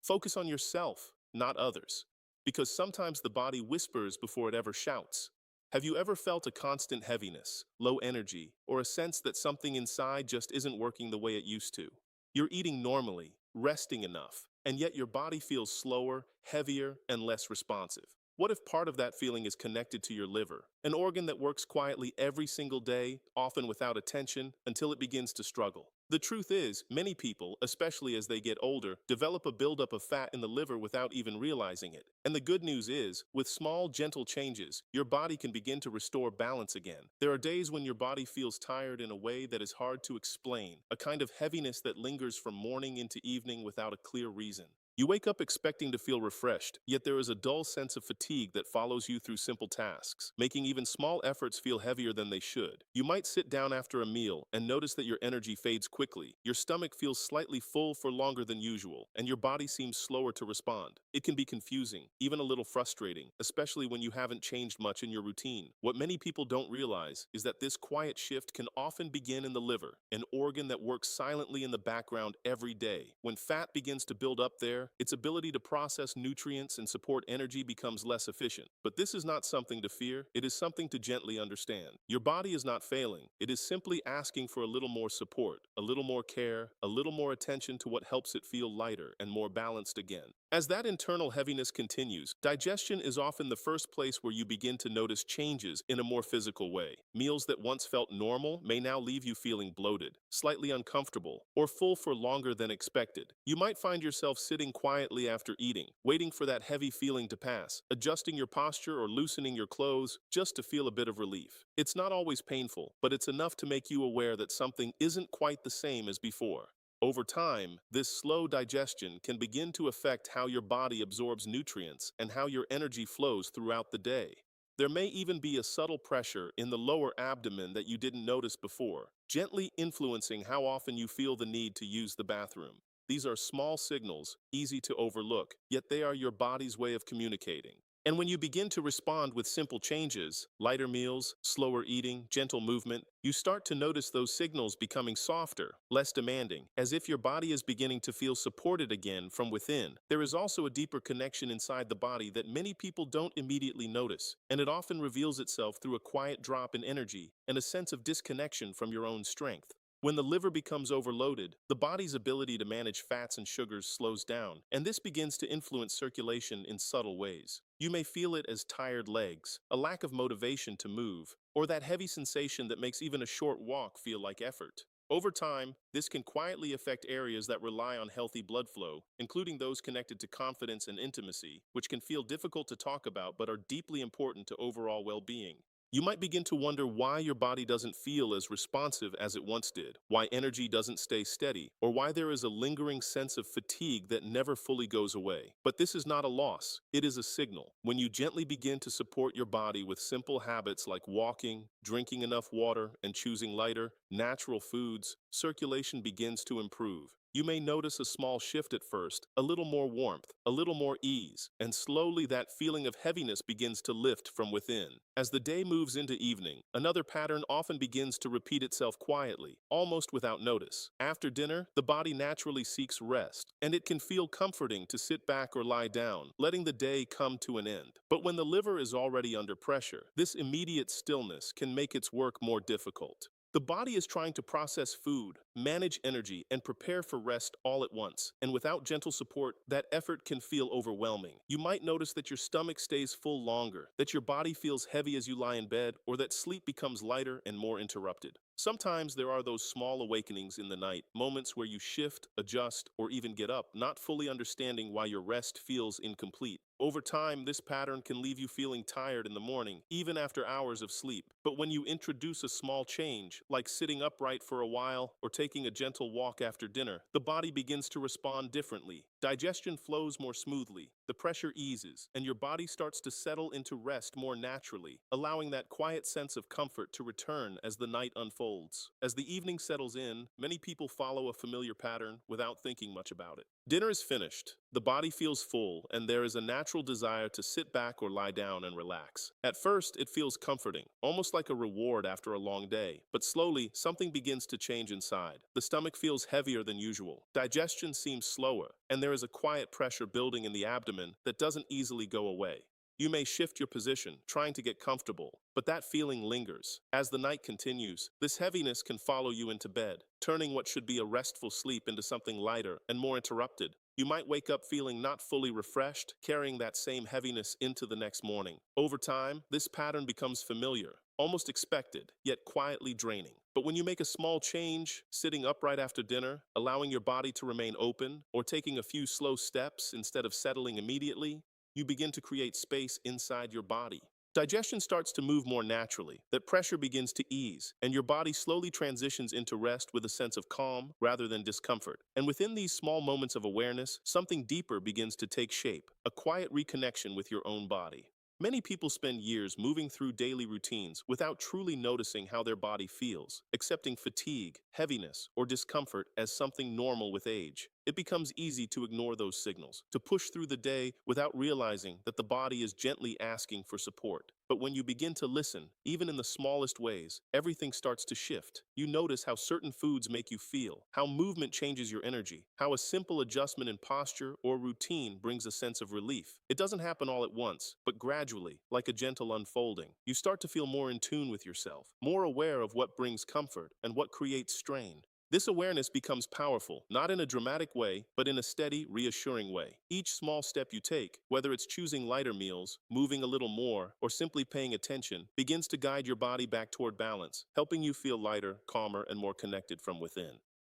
Focus on yourself, not others. Because sometimes the body whispers before it ever shouts. Have you ever felt a constant heaviness, low energy, or a sense that something inside just isn't working the way it used to? You're eating normally, resting enough, and yet your body feels slower, heavier, and less responsive. What if part of that feeling is connected to your liver, an organ that works quietly every single day, often without attention, until it begins to struggle? The truth is, many people, especially as they get older, develop a buildup of fat in the liver without even realizing it. And the good news is, with small, gentle changes, your body can begin to restore balance again. There are days when your body feels tired in a way that is hard to explain, a kind of heaviness that lingers from morning into evening without a clear reason. You wake up expecting to feel refreshed, yet there is a dull sense of fatigue that follows you through simple tasks, making even small efforts feel heavier than they should. You might sit down after a meal and notice that your energy fades quickly, your stomach feels slightly full for longer than usual, and your body seems slower to respond. It can be confusing, even a little frustrating, especially when you haven't changed much in your routine. What many people don't realize is that this quiet shift can often begin in the liver, an organ that works silently in the background every day. When fat begins to build up there, its ability to process nutrients and support energy becomes less efficient. But this is not something to fear, it is something to gently understand. Your body is not failing, it is simply asking for a little more support, a little more care, a little more attention to what helps it feel lighter and more balanced again. As that internal heaviness continues, digestion is often the first place where you begin to notice changes in a more physical way. Meals that once felt normal may now leave you feeling bloated, slightly uncomfortable, or full for longer than expected. You might find yourself sitting quietly after eating, waiting for that heavy feeling to pass, adjusting your posture or loosening your clothes just to feel a bit of relief. It's not always painful, but it's enough to make you aware that something isn't quite the same as before. Over time, this slow digestion can begin to affect how your body absorbs nutrients and how your energy flows throughout the day. There may even be a subtle pressure in the lower abdomen that you didn't notice before, gently influencing how often you feel the need to use the bathroom. These are small signals, easy to overlook, yet they are your body's way of communicating. And when you begin to respond with simple changes, lighter meals, slower eating, gentle movement, you start to notice those signals becoming softer, less demanding, as if your body is beginning to feel supported again from within. There is also a deeper connection inside the body that many people don't immediately notice, and it often reveals itself through a quiet drop in energy and a sense of disconnection from your own strength. When the liver becomes overloaded, the body's ability to manage fats and sugars slows down, and this begins to influence circulation in subtle ways. You may feel it as tired legs, a lack of motivation to move, or that heavy sensation that makes even a short walk feel like effort. Over time, this can quietly affect areas that rely on healthy blood flow, including those connected to confidence and intimacy, which can feel difficult to talk about but are deeply important to overall well-being. You might begin to wonder why your body doesn't feel as responsive as it once did, why energy doesn't stay steady, or why there is a lingering sense of fatigue that never fully goes away. But this is not a loss, it is a signal. When you gently begin to support your body with simple habits like walking, drinking enough water, and choosing lighter, natural foods, circulation begins to improve. You may notice a small shift at first, a little more warmth, a little more ease, and slowly that feeling of heaviness begins to lift from within. As the day moves into evening, another pattern often begins to repeat itself quietly, almost without notice. After dinner, the body naturally seeks rest, and it can feel comforting to sit back or lie down, letting the day come to an end. But when the liver is already under pressure, this immediate stillness can make its work more difficult. The body is trying to process food, manage energy, and prepare for rest all at once. And without gentle support, that effort can feel overwhelming. You might notice that your stomach stays full longer, that your body feels heavy as you lie in bed, or that sleep becomes lighter and more interrupted. Sometimes there are those small awakenings in the night, moments where you shift, adjust, or even get up, not fully understanding why your rest feels incomplete. Over time, this pattern can leave you feeling tired in the morning, even after hours of sleep. But when you introduce a small change, like sitting upright for a while or taking a gentle walk after dinner, the body begins to respond differently. Digestion flows more smoothly, the pressure eases, and your body starts to settle into rest more naturally, allowing that quiet sense of comfort to return as the night unfolds. As the evening settles in, many people follow a familiar pattern without thinking much about it. Dinner is finished, the body feels full, and there is a natural desire to sit back or lie down and relax. At first, it feels comforting, almost like a reward after a long day. But slowly, something begins to change inside. The stomach feels heavier than usual, digestion seems slower, and there is a quiet pressure building in the abdomen that doesn't easily go away. You may shift your position, trying to get comfortable, but that feeling lingers. As the night continues, this heaviness can follow you into bed, turning what should be a restful sleep into something lighter and more interrupted. You might wake up feeling not fully refreshed, carrying that same heaviness into the next morning. Over time, this pattern becomes familiar, almost expected, yet quietly draining. But when you make a small change, sitting upright after dinner, allowing your body to remain open, or taking a few slow steps instead of settling immediately, you begin to create space inside your body. Digestion starts to move more naturally, that pressure begins to ease, and your body slowly transitions into rest with a sense of calm rather than discomfort. And within these small moments of awareness, something deeper begins to take shape, a quiet reconnection with your own body. Many people spend years moving through daily routines without truly noticing how their body feels, accepting fatigue, heaviness, or discomfort as something normal with age. It becomes easy to ignore those signals, to push through the day without realizing that the body is gently asking for support. But when you begin to listen, even in the smallest ways, everything starts to shift. You notice how certain foods make you feel, how movement changes your energy, how a simple adjustment in posture or routine brings a sense of relief. It doesn't happen all at once, but gradually, like a gentle unfolding, you start to feel more in tune with yourself, more aware of what brings comfort and what creates strain. This awareness becomes powerful, not in a dramatic way, but in a steady, reassuring way. Each small step you take, whether it's choosing lighter meals, moving a little more, or simply paying attention, begins to guide your body back toward balance, helping you feel lighter, calmer, and more connected from within.